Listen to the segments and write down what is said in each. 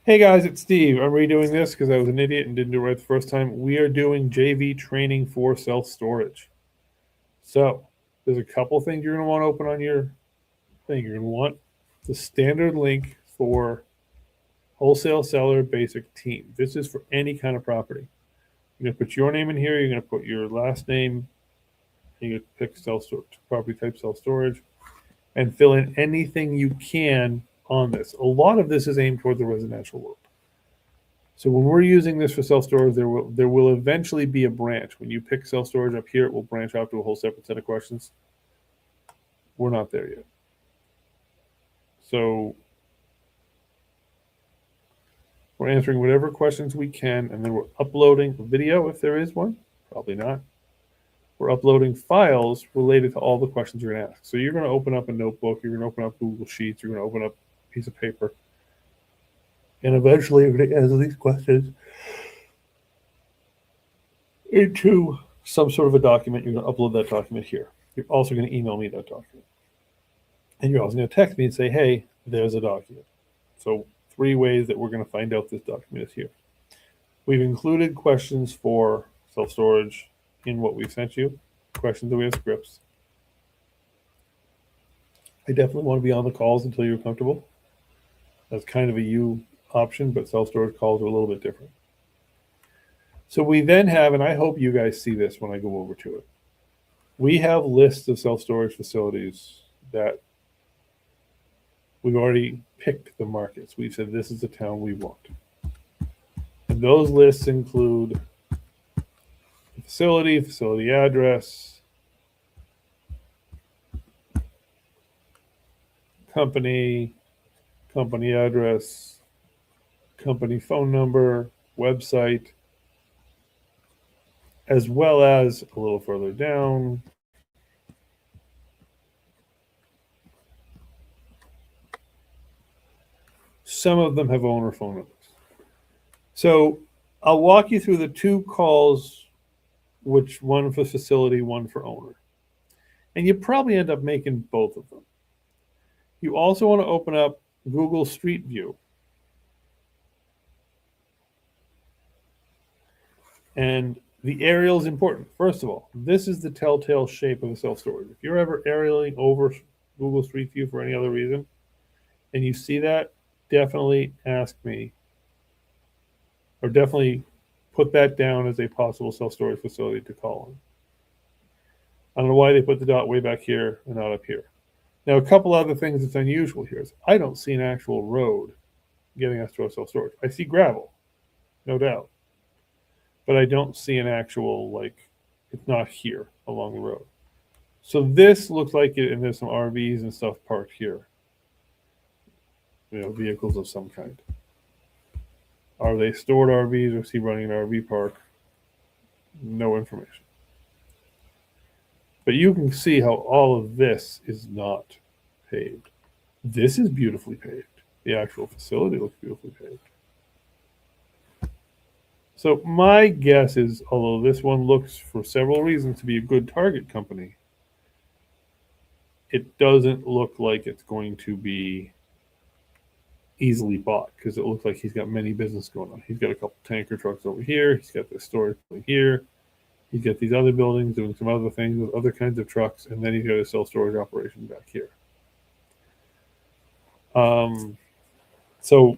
Hey guys, it's Steve. I'm redoing this because I was an idiot and didn't do it right the first time. We are doing JV training for self-storage. So there's a couple things you're going to want to open on your thing. You're going to want the standard link for wholesale seller basic team. This is for any kind of property. You're going to put your name in here. You're going to put your last name. You're going to pick self-storage, property type self-storage, and fill in anything you can on this. A lot of this is aimed toward the residential world. So when we're using this for self-storage, there will eventually be a branch. When you pick self-storage up here, it will branch out to a whole separate set of questions. We're not there yet. So we're answering whatever questions we can, and then we're uploading a video if there is one. Probably not. We're uploading files related to all the questions you're going to ask. So you're going to open up a notebook. You're going to open up Google Sheets. You're going to open up a piece of paper. And eventually you're going to answer these questions into some sort of a document. You're going to upload that document here. You're also going to email me that document. And you're also going to text me and say, hey, there's a document. So 3 ways that we're going to find out this document is here. We've included questions for self-storage in what we've sent you, questions that we have scripts. I definitely want to be on the calls until you're comfortable. That's kind of a you option, but self-storage calls are a little bit different. So we then have, and I hope you guys see this when I go over to it, we have lists of self-storage facilities that we've already picked the markets. We've said this is the town we want. And those lists include the facility address, company address, company phone number, website, as well as a little further down, some of them have owner phone numbers. So I'll walk you through the 2 calls, which one for facility, one for owner. And you probably end up making both of them. You also want to open up Google Street View. And the aerial is important. First of all, this is the telltale shape of a self-storage. If you're ever aerialing over Google Street View for any other reason, and you see that, definitely ask me, or definitely put that down as a possible self-storage facility to call on. I don't know why they put the dot way back here and not up here. Now, a couple other things that's unusual here is I don't see an actual road getting us to our self-storage. I see gravel, no doubt. But I don't see an actual, like, it's not here along the road. So this looks like it, and there's some RVs and stuff parked here. Vehicles of some kind. Are they stored RVs, or is he running an RV park? No information. But you can see how all of this is not paved. This is beautifully paved. The actual facility looks beautifully paved. So my guess is, although this one looks for several reasons to be a good target company, it doesn't look like it's going to be easily bought because it looks like he's got many business going on. He's got a couple tanker trucks over here. He's got this storage building here. He's got these other buildings doing some other things with other kinds of trucks, and then he's got a self-storage operation back here. So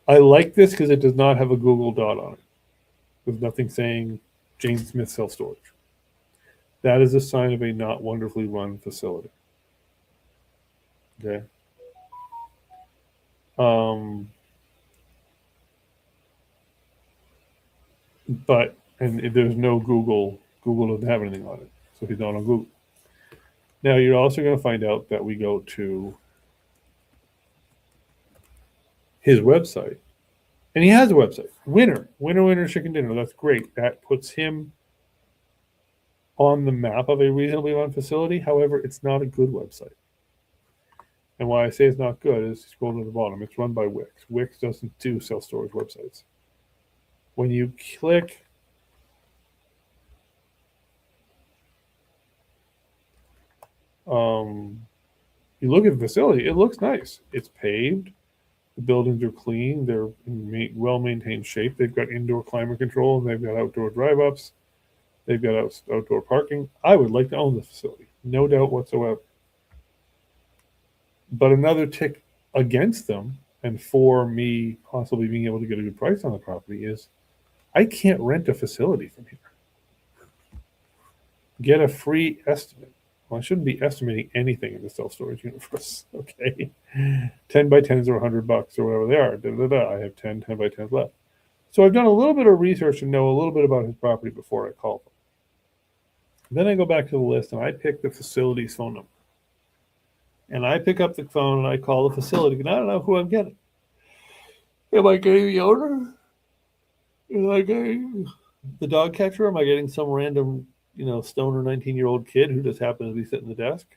I like this because it does not have a Google dot on it. There's nothing saying James Smith self-storage. That is a sign of a not wonderfully run facility. Okay. But there's no Google. Google doesn't have anything on it, so he's not on Google. Now you're also going to find out that we go to his website, and he has a website. Winner chicken dinner. That's great. That puts him on the map of a reasonably run facility. However, it's not a good website. And why I say it's not good is scroll to the bottom. It's run by Wix. Wix doesn't do self-storage websites. When you click you look at the facility, it looks nice. It's paved. The buildings are clean. They're in well-maintained shape. They've got indoor climate control, and they've got outdoor drive-ups. They've got outdoor parking. I would like to own the facility, no doubt whatsoever. But another tick against them, and for me possibly being able to get a good price on the property, is I can't rent a facility from here. Get a free estimate. Well, I shouldn't be estimating anything in the self-storage universe, okay? 10 by 10s are $100 or whatever they are. I have 10 by 10s left. So I've done a little bit of research and know a little bit about his property before I call them. Then I go back to the list and I pick the facility's phone number. And I pick up the phone and I call the facility, and I don't know who I'm getting. Am I getting the owner? Am I getting the dog catcher? Am I getting some random, stoner 19-year-old kid who just happens to be sitting at the desk?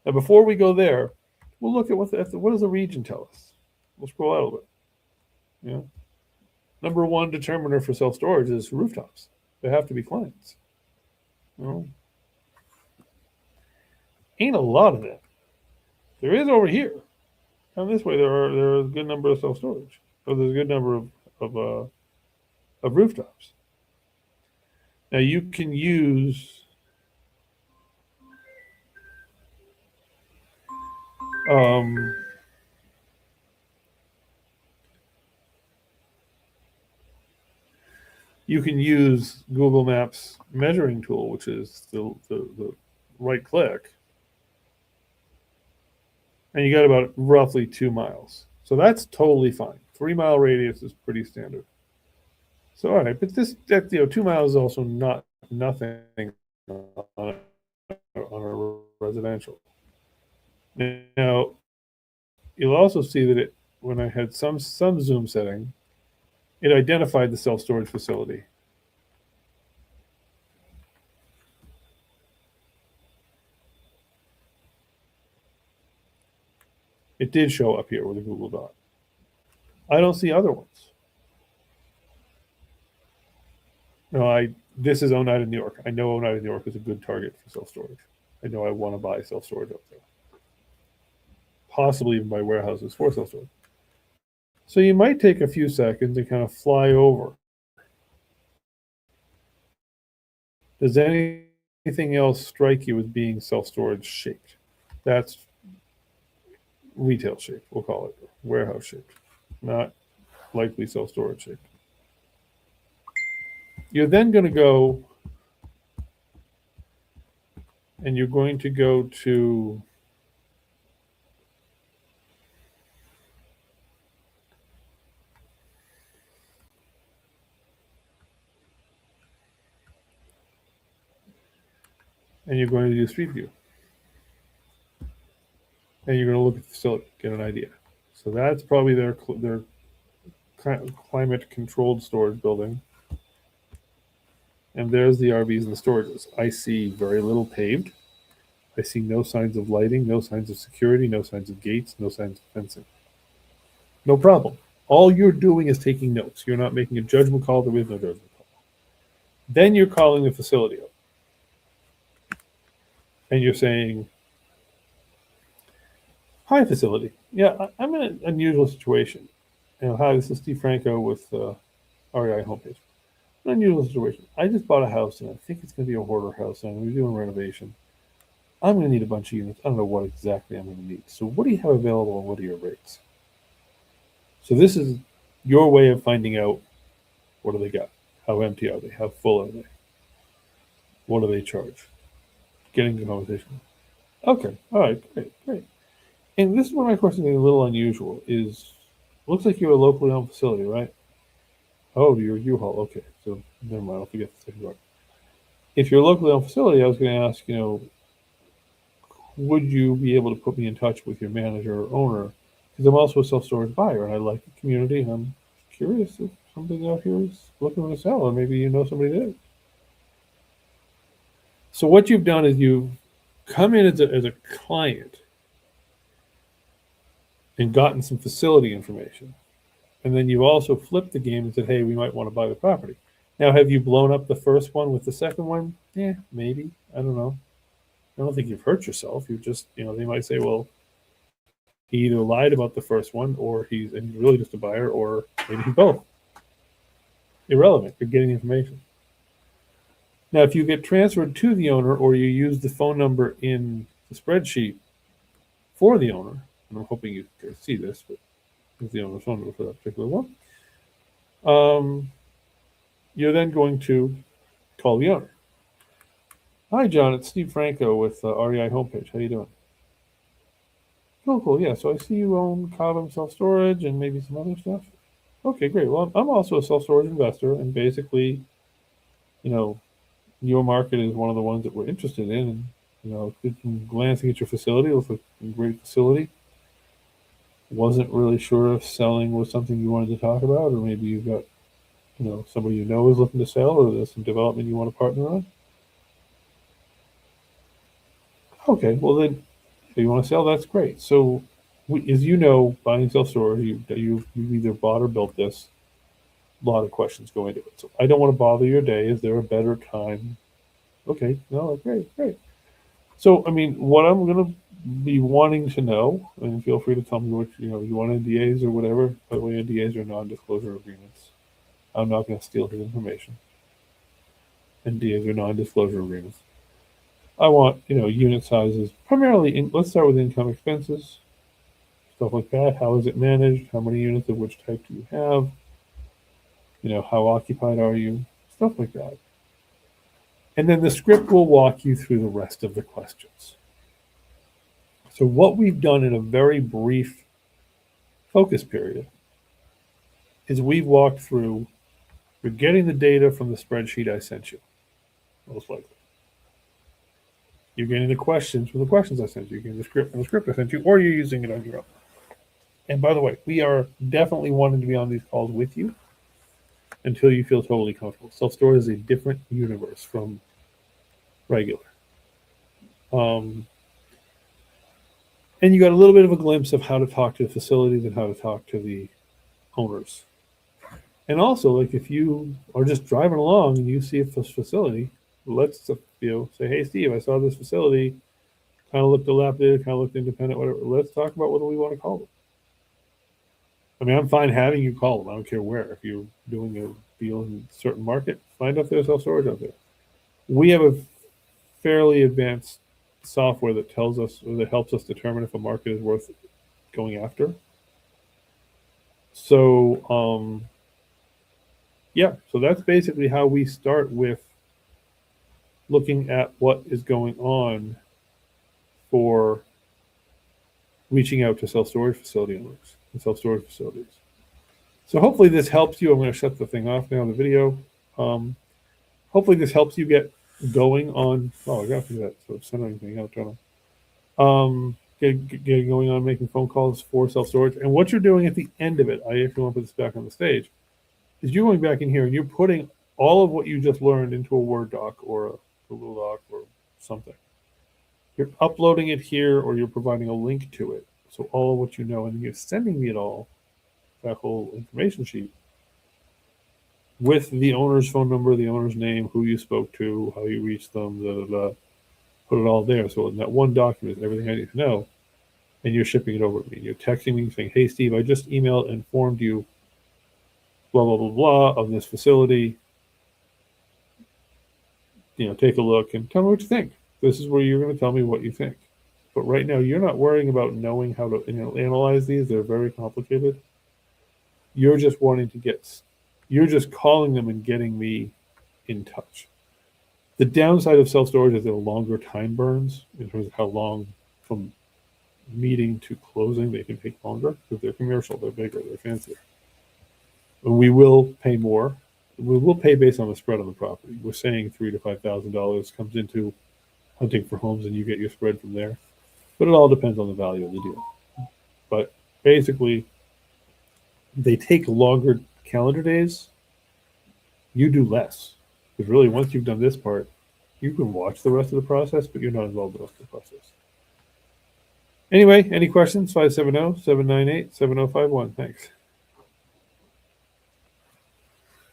Now, before we go there, we'll look at what does the region tell us. We'll scroll out a little bit. Number one determiner for self-storage is rooftops. They have to be clients. Ain't a lot of that. There is over here. Down this way, there are a good number of self-storage. So there's a good number of rooftops. Now you can use Google Maps measuring tool, which is the right click, and you got about roughly 2 miles. So that's totally fine. 3 mile radius is pretty standard. So all right, but that 2 miles is also not nothing on a residential. Now you'll also see that when I had some zoom setting, it identified the self-storage facility. It did show up here with a Google dot. I don't see other ones. No, this is Oneida, New York. I know Oneida, New York is a good target for self-storage. I know I want to buy self-storage up there. Possibly even buy warehouses for self-storage. So you might take a few seconds and kind of fly over. Does anything else strike you as being self-storage shaped? That's retail shaped, we'll call it. Warehouse shaped, not likely self-storage shaped. You're then going to go and you're going to go to and you're going to do Street View. And you're going to look at the facility, get an idea. So that's probably their climate controlled storage building. And there's the RVs and the storages. I see very little paved. I see no signs of lighting, no signs of security, no signs of gates, no signs of fencing. No problem. All you're doing is taking notes. You're not making a judgment call. There is no judgment call. Then you're calling the facility up. And you're saying, hi, facility. Yeah, I'm in an unusual situation. Hi, this is Steve Franco with REI Homepage. An unusual situation. I just bought a house, and I think it's going to be a hoarder house, and I'm going to be doing renovation. I'm going to need a bunch of units. I don't know what exactly I'm going to need. So what do you have available, and what are your rates? So this is your way of finding out what do they got? How empty are they? How full are they? What do they charge? Getting the conversation. Okay, all right, great. And this is where my question is a little unusual. Looks like you're a locally owned facility, right? Oh, you're U-Haul. Okay, so never mind. I'll forget the second part. If you're a locally owned facility, I was going to ask, would you be able to put me in touch with your manager or owner? Because I'm also a self-storage buyer, and I like the community, and I'm curious if something out here is looking to sell, or maybe you know somebody that is. So what you've done is you've come in as a client and gotten some facility information. And then you also flipped the game and said, hey, we might want to buy the property. Now, have you blown up the first one with the second one? Yeah, maybe. I don't know. I don't think you've hurt yourself. You just, they might say, well, he either lied about the first one, or he's really just a buyer, or maybe he's both. Irrelevant. You're getting information. Now, if you get transferred to the owner, or you use the phone number in the spreadsheet for the owner, and I'm hoping you can see this, but it's the owner's phone number for that particular one, you're then going to call the owner. Hi, John. It's Steve Franco with REI Homepage. How you doing? Cool. Yeah, so I see you own Cobham Self-Storage and maybe some other stuff. Okay, great. Well, I'm also a self-storage investor, and basically, your market is one of the ones that we're interested in. And, glancing at your facility, it looks like a great facility. Wasn't really sure if selling was something you wanted to talk about, or maybe you've got, somebody you know is looking to sell, or there's some development you want to partner on. Okay, well then, if you want to sell, that's great. So, as you know, buying self-storage, you've either bought or built this. A lot of questions go into it. So I don't want to bother your day. Is there a better time? Okay, no, great. So, what I'm going to be wanting to know, and feel free to tell me what, you want NDAs or whatever. By the way, NDAs are non-disclosure agreements. I'm not going to steal his information. NDAs are non-disclosure agreements. I want, unit sizes, primarily, let's start with income expenses, stuff like that. How is it managed? How many units of which type do you have? How occupied are you? Stuff like that. And then the script will walk you through the rest of the questions. So what we've done in a very brief focus period is we've walked through, you're getting the data from the spreadsheet I sent you, most likely. You're getting the questions from the questions I sent you. You're getting the script from the script I sent you, or you're using it on your own. And by the way, we are definitely wanting to be on these calls with you until you feel totally comfortable. Self-storage is a different universe from regular. And you got a little bit of a glimpse of how to talk to the facilities and how to talk to the owners. And also, like, if you are just driving along and you see a facility, let's say, hey, Steve, I saw this facility, kind of looked dilapidated, kind of looked independent, whatever. Let's talk about what do we want to call them. I'm fine having you call them. I don't care where. If you're doing a deal in a certain market, find out if there's self-storage out there. We have a fairly advanced software that tells us, or that helps us determine if a market is worth going after. So, so that's basically how we start with looking at what is going on for reaching out to self-storage facility owners and self-storage facilities. So hopefully this helps you. I'm going to shut the thing off now, the video. Hopefully this helps you get going on. Oh, I got to do that. So send anything out, don't I? Get going on making phone calls for self-storage. And what you're doing at the end of it, I actually want to put this back on the stage, is you're going back in here and you're putting all of what you just learned into a Word doc or a Google Doc or something. You're uploading it here, or you're providing a link to it. So all of what you know, and you're sending me it all, that whole information sheet, with the owner's phone number, the owner's name, who you spoke to, how you reached them, put it all there. So in that one document, everything I need to know, and you're shipping it over to me. You're texting me saying, hey, Steve, I just emailed and informed you, blah, blah, blah, blah, of this facility. Take a look and tell me what you think. This is where you're going to tell me what you think. But right now, you're not worrying about knowing how to analyze these. They're very complicated. You're just you're just calling them and getting me in touch. The downside of self-storage is there are longer time burns in terms of how long from meeting to closing they can take longer, because they're commercial, they're bigger, they're fancier. And we will pay more. We will pay based on the spread on the property. We're saying $3,000 to $5,000 comes into hunting for homes, and you get your spread from there. But it all depends on the value of the deal. But basically, they take longer calendar days. You do less. Because really, once you've done this part, you can watch the rest of the process, but you're not involved in the rest of the process. Anyway, any questions? 570-798-7051. Thanks.